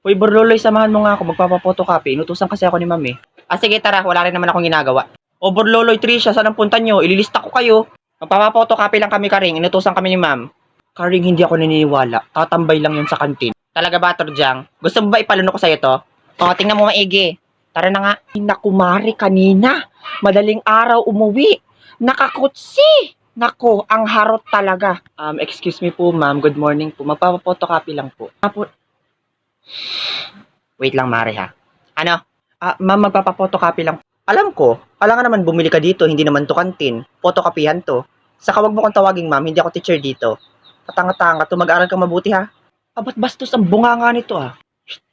Uy, Borloloy, samahan mo nga ako. Magpapapotocopy. Inutusan kasi ako ni ma'am eh. Ah, sige, tara. Wala rin naman akong ginagawa. O, Borloloy, Trisha, saan ang punta nyo? Ililista ko kayo. Magpapapotocopy lang kami, Karing. Inutusan kami ni ma'am. Karing, hindi ako naniniwala. Tatambay lang yun sa kantin. Talaga ba, Torjang? Gusto mo ba ipalunok ko sa'yo to? O, tingnan mo maigi. Tara na nga. Nakumari kanina. Madaling araw umuwi. Nakakutsi. Nako, ang harot talaga. Excuse me po, ma'am. Good morning po. Magpapapotocopy lang po. Wait lang, Mare, ha? Ano? Ma'am, magpapapotocopy lang. Alam ko, alangan naman bumili ka dito, hindi naman to kantin. Photocopyhan to. Saka wag mo kong tawaging ma'am, hindi ako teacher dito. Katanga-tanga to, mag-aral kang mabuti, ha? Ba't bastos ang bunganga nito, ha?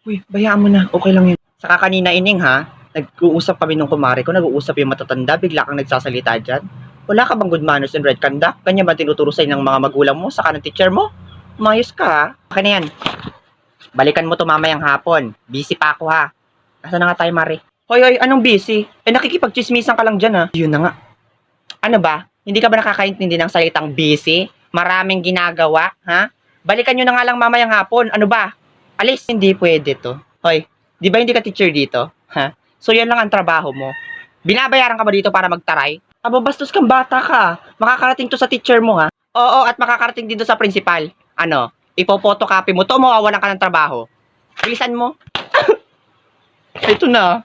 Uy, bayaan mo na, okay lang yun. Saka kanina, Ining, ha? Nag-uusap kami nung kumare ko, nag-uusap yung matatanda, bigla kang nagsasalita dyan. Wala ka bang good manners and right conduct? Kanya ba tinuturo sa'yo ng mga magulang mo, saka ng teacher mo? Umayos ka, ha? Okay na yan. Balikan mo to mamayang hapon. Busy pa ako, ha? Nasaan na nga tayo, Mare? Hoy, anong busy? Nakikipagchismisan ka lang dyan, ha? Yun na nga. Ano ba? Hindi ka ba nakakaintindi ng salitang busy? Maraming ginagawa, ha? Balikan nyo na nga lang mamayang hapon. Ano ba? Alis. Hindi pwede to. Hoy, di ba hindi ka teacher dito? Ha? So, yan lang ang trabaho mo. Binabayaran ka ba dito para magtaray? Bastos kang bata ka. Makakarating to sa teacher mo, ha? Oo, at makakarating dito sa principal. Ano? Ipopotocopy mo to, mawawalan ka ng trabaho. Bilisan mo. Ito na.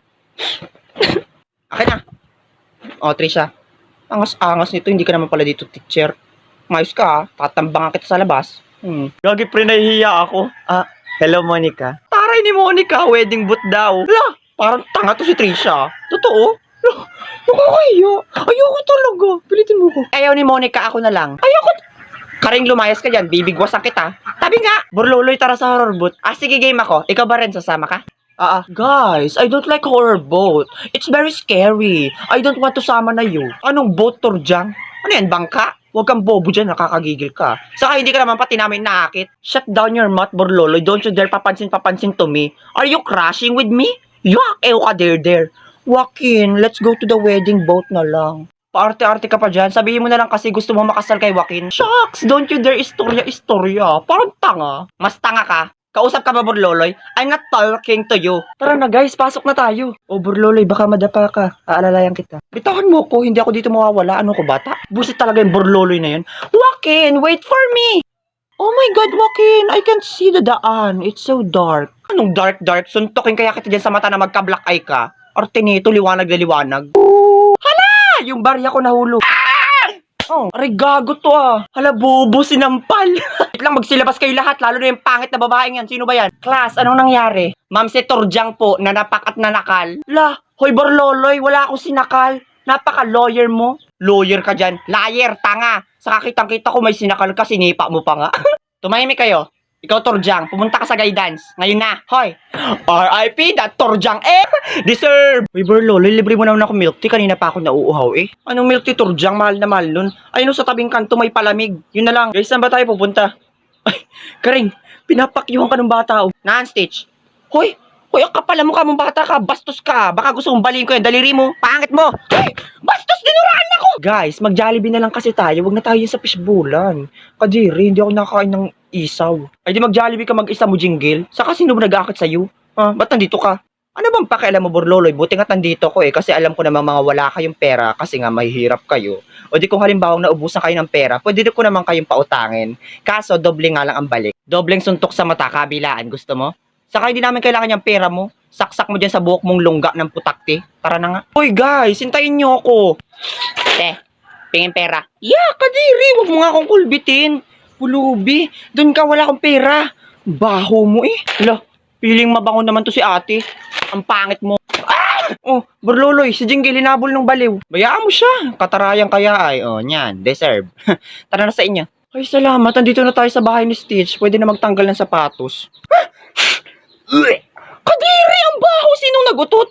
Akin na. O, Trisha. Angas-angas nito, hindi ka naman pala dito teacher. Mayos ka, ha? Tatambangan kita sa labas. Gagi pre, nahihiya ako. Hello, Monica. Taray ni Monica, wedding boot daw. La, parang tanga to si Trisha. Totoo? Nakakahiya. Ayoko talaga. Pilitin mo ko. Ayaw ni Monica, ako na lang. Ayoko. Karing lumayas ka dyan, bibigwasan kita. Tabi nga, Borloloy, tara sa horror boat. Sige, game ako. Ikaw ba rin, sasama ka? Guys, I don't like horror boat. It's very scary. I don't want to sama na you. Anong boat, Torjang? Ano yan, bangka? Huwag kang bobo dyan, nakakagigil ka. Saka hindi ka naman pati namin nakakit. Shut down your mouth, Borloloy. Don't you dare papansin to me. Are you crashing with me? Yuck, ew ka there. Joaquin, let's go to the wedding boat na lang. Paarte-arte ka pa dyan. Sabihin mo na lang kasi gusto mo makasal kay Joaquin. Shucks! Don't you dare istorya. Parang tanga. Mas tanga ka. Kausap ka ba, Borloloy? I'm not talking to you. Tara na guys, pasok na tayo. O Borloloy, baka madapa ka. Aalalayan kita. Bitawan mo ko, hindi ako dito mawawala. Ano ko bata? Busit talaga yung Borloloy na yun. Joaquin, wait for me! Oh my God, Joaquin, I can't see the daan. It's so dark. Anong dark? Suntokin kaya kita dyan sa mata na magka-black eye ka. Arte nito, liwanag na liwanag. Yung barya ko nahulog. Oh, aray gago to Hala, bobo, sinampal. Wait lang, magsilabas kayo lahat, lalo na yung pangit na babaeng yan. Sino ba yan? Class, anong nangyari? Ma'am, si Torjang po, nanapak at nanakal. La, hoy Borloloy, wala akong sinakal. Napaka-lawyer mo. Lawyer ka dyan. Liar, tanga. Saka kitang-kita ko may sinakal ka, sinipa mo pa nga. Tumahimik kayo. Ikaw, Torjang, pumunta ka sa guidance. Ngayon na, hoy. R.I.P. that Torjang, deserve. Uy, Borloloy, libre mo naman ako milk tea. Kanina pa ako nauuhaw, Anong milk tea, Torjang? Mahal na mahal nun. Ayun, sa tabing kanto may palamig. Yun na lang. Guys, saan ba tayo pupunta? Ay, Karing, pinapakyuhan ka ng bata, Non-stitch. Hoy, ang kapal mo ka mong bata ka. Bastos ka. Baka gusto mong baliin ko yan. Daliri mo. Pangit mo. Hey, bastos, dinuraan ako. Guys, mag-Jollibee na lang kasi tayo. Huwag na tayo sa fishbowlan. Kadiri, hindi ako nakakain ng isaw. Ay di mag-Jollibee ka mag-isa mo, Jingle. Saka sino mo nag-akit sa'yo? Ba't nandito ka? Ano bang pakialam mo, Borloloy? Buti nga nandito ko kasi alam ko naman mga wala kayong pera kasi nga mahihirap kayo. O di kung halimbawa naubusan kayo ng pera, pwede ko naman kayong pautangin. Kaso, doble nga lang ang balik. Dobleng suntok sa mata, kabilaan. Gusto mo? Saka hindi namin kailangan yung pera mo. Saksak mo dyan sa buhok mong lungga ng putakti. Tara na nga. Hoy guys, hintayin nyo ako. Pingin pera. Yeah, kadiri. Huwag mo nga akong kulbitin. Pulubi, doon ka, wala akong pera. Baho mo Hala, piling mabango naman to si ate. Ang pangit mo. Oh, Borloloy, si Jingle hinabol ng baliw. Bayaan mo siya. Katarayang kaya ay. Oh, nyan, deserve. Tara na sa inyo. Ay, salamat. Andito na tayo sa bahay ni Stitch. Pwede na magtanggal ng sapatos. Kadiri, ang baho. Sinong nagutot?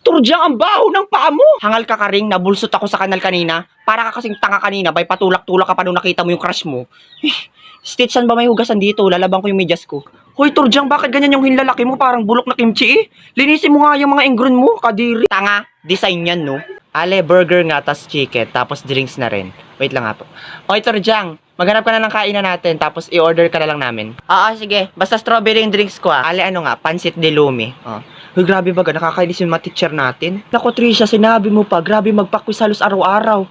Torjang, ang baho ng paa mo. Hangal ka, Karing, nabulsot ako sa kanal kanina. Para ka kasing tanga kanina, bay patulak-tulak ka pa nung nakita mo yung crush mo. Stitch, saan ba may hugasan dito? Lalabang ko yung medyas ko. Hoy, Torjang, bakit ganyan yung hinlalaki mo? Parang bulok na kimchi Linisin mo nga yung mga ingron mo, kadiri. Tanga, design yan, no? Ale, burger nga, tas chicken, tapos drinks na rin. Wait lang nga po. Hoy, Torjang, Maghanap ka na ng kainan natin, tapos i-order ka na lang namin. Oo, sige. Basta strawberry yung drinks ko, Ale, ano nga, pansit de lumi. Oh. Uy, grabe baga, nakakainis yung mga teacher natin. Naku, Trisha, sinabi mo pa, grabe magpakwiz halos araw-araw.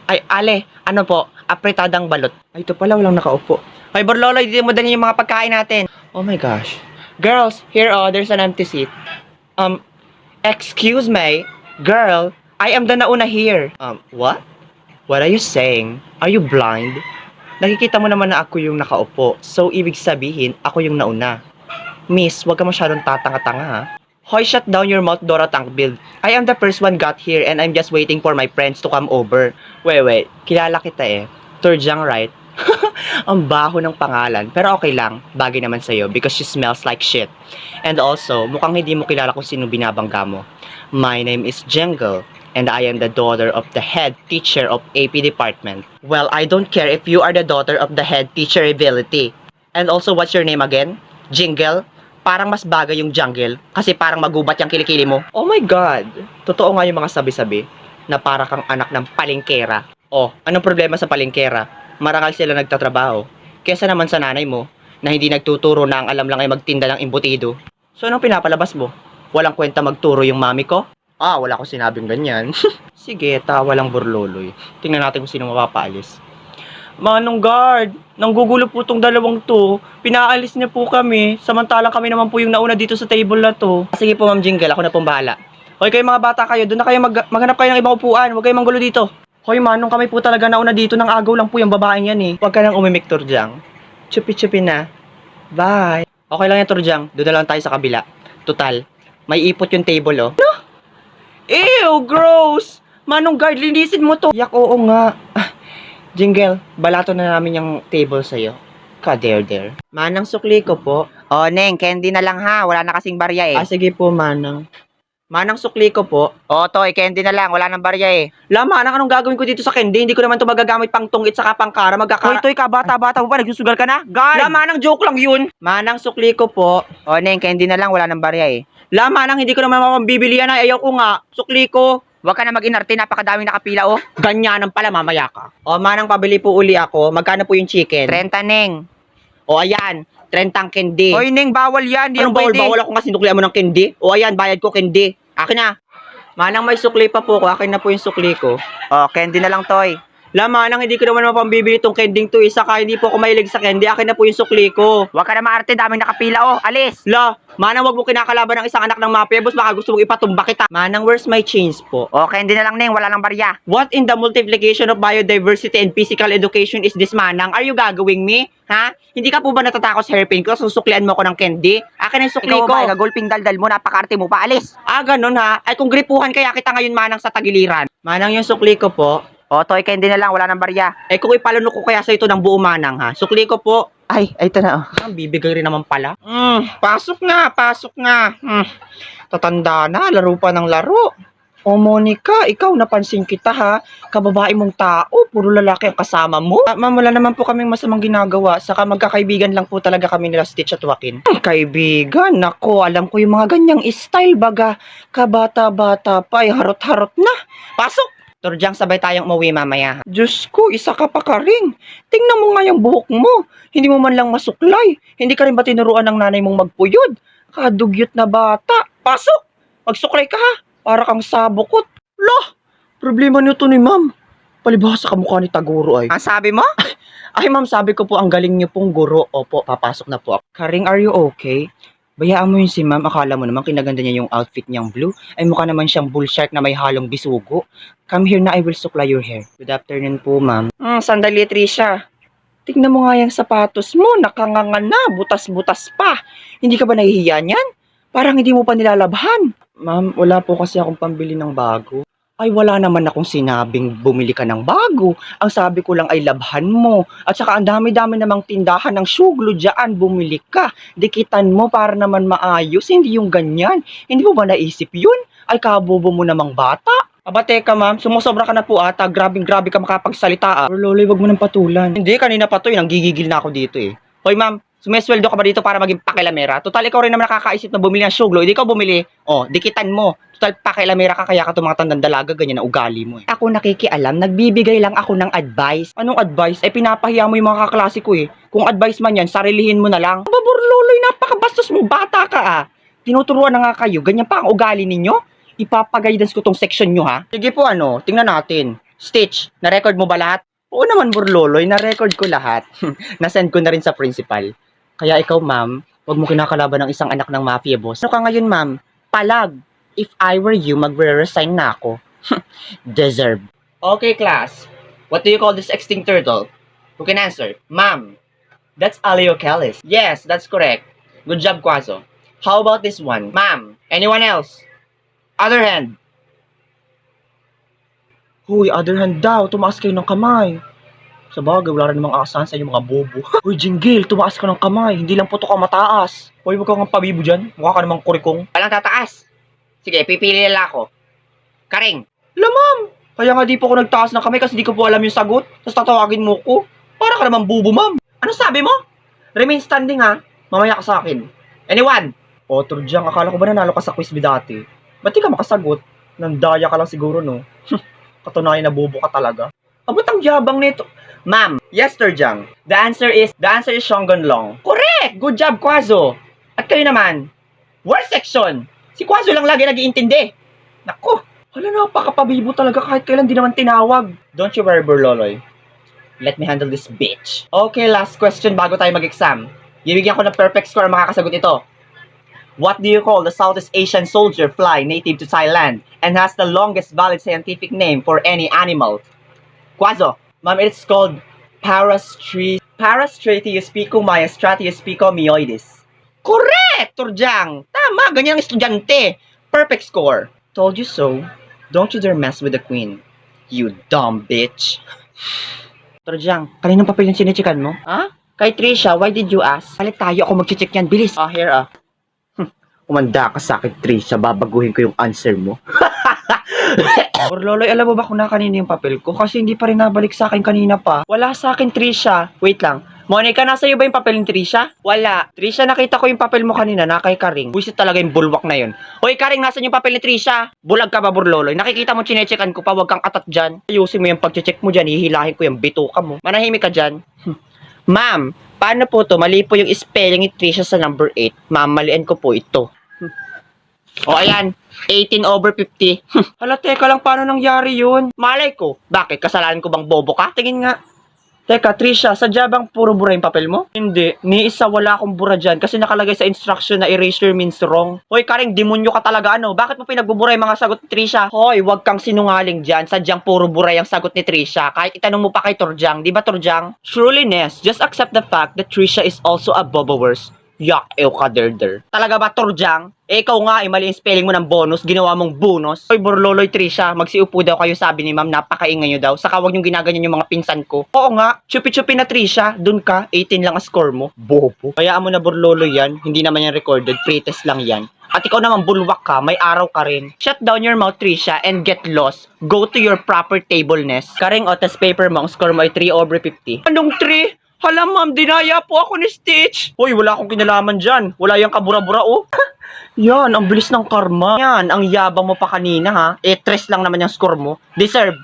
Ay, Ale, ano po, apretadang balot. Ay, ito pala, walang nakaupo. Ay, Borlolo, hindi mo dalhin yung mga pagkain natin. Oh my gosh. Girls, here, there's an empty seat. Excuse me, girl, I am the nauna here. What? What are you saying? Are you blind? Nakikita mo naman na ako yung nakaupo. So, ibig sabihin, ako yung nauna. Miss, wag ka masyadong tatanga-tanga ha. Hoy, shut down your mouth, Dora Tankbill. I am the first one got here and I'm just waiting for my friends to come over. Wait. Kilala kita eh. Turjang, right? Ang baho ng pangalan. Pero okay lang. Bagay naman sa'yo because she smells like shit. And also, mukhang hindi mo kilala kung sino binabangga mo. My name is Jingle. And I am the daughter of the head teacher of AP department. Well, I don't care if you are the daughter of the head teacher ability. And also, what's your name again? Jingle? Parang mas bagay yung jungle kasi parang magubat yung kilikili mo. Oh my God! Totoo nga yung mga sabi-sabi na para kang anak ng palengkera. Oh, anong problema sa palengkera? Marangal sila nagtatrabaho. Kesa naman sa nanay mo na hindi nagtuturo na ang alam lang ay magtinda ng imbutido. So, anong pinapalabas mo? Walang kwenta magturo yung mami ko? Wala akong sinabing ganyan. Sige, tawa lang Borloloy. Tingnan natin kung sino mapapaalis. Manong guard, nanggugulo po tong dalawang to. Pinaalis niya po kami, samantalang kami naman po yung nauna dito sa table na to. Sige po Ma'am Jingle, ako na pong bahala. Hoy kayo mga bata kayo, doon na kayo maghanap kayo ng ibang upuan. Huwag kayong manggulo dito. Hoy Manong, kami po talaga nauna dito, nang agaw lang po yung babaeng yan eh. Huwag ka nang umimik, Turjang. Chupi-chupi na. Bye. Okay lang yan, Turjang. Doon na lang tayo sa kabila. Total, may ipot yung table oh. No? Ew, gross! Manong guard, linisin mo to. Yak, oo nga. Jingle, balato na namin yung table sa'yo. Ka-dare-dare. Manang sukli ko po. Oh, Neng, candy na lang ha. Wala na kasing barya eh. Sige po, Manang. Manang sukli ko po. Oh, Toy, candy na lang. Wala nang barya eh. Manang, anong gagawin ko dito sa candy? Hindi ko naman to magagamit pang tungit saka pang kara. Toy, ka, bata-bata mo pa. Nagsusugal ka na? Guard! Manang, joke lang yun. Manang sukli ko po. Oh, Neng, candy na lang. Wala nang barya eh. Manang, hindi ko naman mapambibili yan ay. Ayaw ko nga. Sukli ko. Huwag ka na mag-inarte, napakadaming nakapila oh. Ganyanan pala, mamaya ka. O, Manang, pabili po uli ako. Magkano po yung chicken? 30, Neng. O, ayan. 30 ang candy. Hoy, Neng, bawal yan. Anong bawal? Bawal ako kasi sinuklian mo ng candy. O, ayan, bayad ko candy. Akin na. Manang, may sukli pa po ko. Akin na po yung sukli ko. O, candy na lang, Toy. Manang, hindi ko naman mapambibili itong kending to. Saka hindi po ako mahilig sa candy. Akin na po yung sukli ko. Huwag ka na maarte, daming nakapila oh. Alis. Manang, wag mo kinakalaban ng isang anak ng mafia boss. Baka gusto mong ipatumba kita. Manang, where's my change po? O, candy na lang, Neng. Wala lang barya. What in the multiplication of biodiversity and physical education is this, Manang? Are you gagawing me? Ha? Hindi ka po ba natatakot sa hairpin ko? Susuklian mo ko ng candy? Akin ang sukli ko. Ikaw ba, gulping daldal mo, napaka-arte mo pa. Alis. Ganun ha? Ay, kung gripuhan kaya kita ngayon, Manang, sa tagiliran. Manang, yung sukli ko po. O, Toy, candy na lang, wala nang barya. Kung ipalunok ko kaya sa ito ng buo, Manang, ha? Sukli ko po. Ay, ito na, oh. Bibigay rin naman pala. Pasok nga. Tatanda na, laro pa ng laro. O, Monica, ikaw, napansin kita, ha? Kababae mong tao, puro lalaki ang kasama mo. Ma'am, wala naman po kaming masamang ginagawa. Saka magkakaibigan lang po talaga kami nila Stitch at Joaquin. Kaibigan? Nako, alam ko yung mga ganyang style, baga. Kabata-bata pa, harot-harot na. Pasok! Turjang, sabay tayong umuwi mamaya. Diyos ko, isa ka pa ka rin. Tingnan mo nga yung buhok mo. Hindi mo man lang masuklay. Hindi ka rin ba tinuruan ng nanay mong magpuyod? Kadugyot na bata. Pasok! Magsuklay ka ha. Para kang sabokot. Problema nito ni ma'am. Palibhasa ka mukha ni Taguro ay. Ang sabi mo? Ay ma'am, sabi ko po ang galing niyo pong guro. Opo, papasok na po ako. Karing, are you okay? Bayaan mo yun si ma'am, akala mo naman kinaganda niya yung outfit niyang blue. Ay mukha naman siyang bull shark na may halong bisugo. Come here na, I will suklay your hair. Good afternoon po ma'am. Sandali Trisha. Tignan mo nga yung sapatos mo, nakanganga na, butas-butas pa. Hindi ka ba nahihiya niyan? Parang hindi mo pa nilalabhan. Ma'am, wala po kasi akong pambili ng bago. Ay, wala naman akong sinabing bumili ka ng bago. Ang sabi ko lang ay labhan mo. At saka ang dami-dami namang tindahan ng suglo dyan, bumili ka. Dikitan mo para naman maayos, hindi yung ganyan. Hindi mo ba naisip yun? Ay, kabobo mo namang bata. Aba, teka ma'am, sumusobra ka na po ata. Grabing-grabe ka makapagsalita ah. Loloy, wag mo nang patulan. Hindi, kanina pa to, nanggigigil na ako dito eh. Hoy ma'am, Sumesweldo ka ba dito para maging pakilamera? Total, ikaw rin naman nakakaisip na bumili ng suglo. Hindi ka bumili. Oh, dikitan mo. Total, pakilamera ka kaya ka tumatandang dalaga. Ganyan na ugali mo eh. Ako nakikialam. Nagbibigay lang ako ng advice. Anong advice? Eh, pinapahiya mo yung mga kaklase ko eh. Kung advice man yan, sarilihin mo na lang. Baburloloy, napakabastos mo. Bata ka ah. Tinuturuan na nga kayo. Ganyan pa ang ugali ninyo. Ipapag-guidance ko tong section nyo ha. Sige po ano, tingnan natin. Stitch, na-record mo ba lahat? Oo naman, Burloloy, na-record ko lahat. Na-send ko na rin sa principal. Kaya ikaw, ma'am, huwag mo kinakalaban ng isang anak ng mafia boss. Ano ka ngayon, ma'am? Palag. If I were you, magre-resign na ako. Deserve. Okay, class. What do you call this extinct turtle? Who can answer? Ma'am. That's Aleocalis. Yes, that's correct. Good job, Quazo. How about this one? Ma'am. Anyone else? Other hand. Huy, other hand daw. Tumaas kayo ng kamay. Sa bagay, wala rin namang aasahan sa inyo mga bobo. Uy, Jinggil, tumaas ka ng kamay. Hindi lang puto ka mataas. Uy, huwag kang pabibo dyan. Mukha ka namang kurikong. Walang tataas. Sige, pipili nila ako. Karing. Alam, ma'am. Kaya nga di po ako nagtaas ng kamay kasi di ko po alam yung sagot. Tapos tatawagin mo ko. Para ka namang bobo, ma'am. Ano sabi mo? Remain standing ha. Mamaya ka sa akin. Anyone? O, Turdyang, akala ko ba nanalo ka sa quiz B dati? Ba't di ka makasagot? Nandaya ka lang siguro, no? Katunayan na bobo ka talaga. Abot ang yabang nito. Ma'am, yes, Turdyang. The answer is Shonggon Long. Correct! Good job, Quazo. At kayo naman, worst section. Si Quazo lang lagi nag-iintindi. Naku, hala, napakapabibo talaga kahit kailan di naman tinawag. Don't you worry, Burloloy. Let me handle this bitch. Okay, last question bago tayo mag-exam. Bibigyan ko ng perfect score ang makakasagot ito. What do you call the Southeast Asian soldier fly native to Thailand and has the longest valid scientific name for any animal? Quazo. Ma'am, it's called Parastratius picomyoidis. Correct, Turdyang. Tama, ganyan ang estudyante. Perfect score. Told you so. Don't you dare mess with the queen. You dumb bitch. Turdyang, kaninong papel yung sinichikan mo? Ha? Kay Trisha, why did you ask? Balik tayo, ako mag-check yan. Bilis. Here Umanda ka sa akin, Trisha. Babaguhin ko yung answer mo. Burloloy, alam mo ba kung na kanina yung papel ko? Kasi hindi pa rin nabalik sa akin kanina pa. Wala sa akin, Trisha. Wait lang. Monica, nasa iyo ba yung papel ni Trisha? Wala. Trisha, nakita ko yung papel mo kanina na kay Karing. Buisit talaga yung bulwak na yun. Hoy, Karing, nasa yung papel ni Trisha? Bulag ka ba, Burloloy? Nakikita mo chinechekan ko pa, wag kang atat dyan. Ayusin mo yung pagchecheck mo dyan, hihilahin ko yung bituka mo. Manahimik ka dyan. Ma'am, paano po to? Mali po yung spelling ni Trisha sa number 8. Ma'am, malian ko po ito. O ayan, 18/50. Hala, teka lang, paano nangyari yun? Malay ko. Bakit? Kasalanan ko bang bobo ka? Tingin nga. Teka, Trisha, sadya bang puro bura yung papel mo? Hindi. Ni isa wala akong bura dyan kasi nakalagay sa instruction na erasure means wrong. Hoy, Karing, demonyo ka talaga ano? Bakit mo pinagbubura yung mga sagot ni Trisha? Hoy, wag kang sinungaling dyan. Sadyang puro bura yung sagot ni Trisha. Kahit itanong mo pa kay Turdyang. Di ba, Turdyang? Truly, Ness, just accept the fact that Trisha is also a boboverse. Yak, ew ka, derder. Talaga ba, Turdyang? Eh, ikaw nga, mali yung spelling mo ng bonus, ginawa mong bonus. Hoy, Burloloy, Trisha, magsiupo daw kayo, sabi ni ma'am, napakaingay nyo daw. Saka wag nyo ginaganyan yung mga pinsan ko. Oo nga, chupi-chupi na, Trisha, dun ka, 18 lang ang score mo. Bobo. Hayaan mo na, Burloloy, yan. Hindi naman yan recorded, pretest lang yan. At ikaw naman, bulwak ka, may araw ka rin. Shut down your mouth, Trisha, and get lost. Go to your proper table, Ness. Karing, o, test paper mo, ang score mo ay 3/50. Anong 3? Hala, ma'am, dinaya po ako ni Stitch. Hoy, wala akong kinalaman dyan. Wala yung kabura-bura, oh. Yan, ang bilis ng karma. Yan, ang yabang mo pa kanina, ha. 3 lang naman yung score mo. Deserve.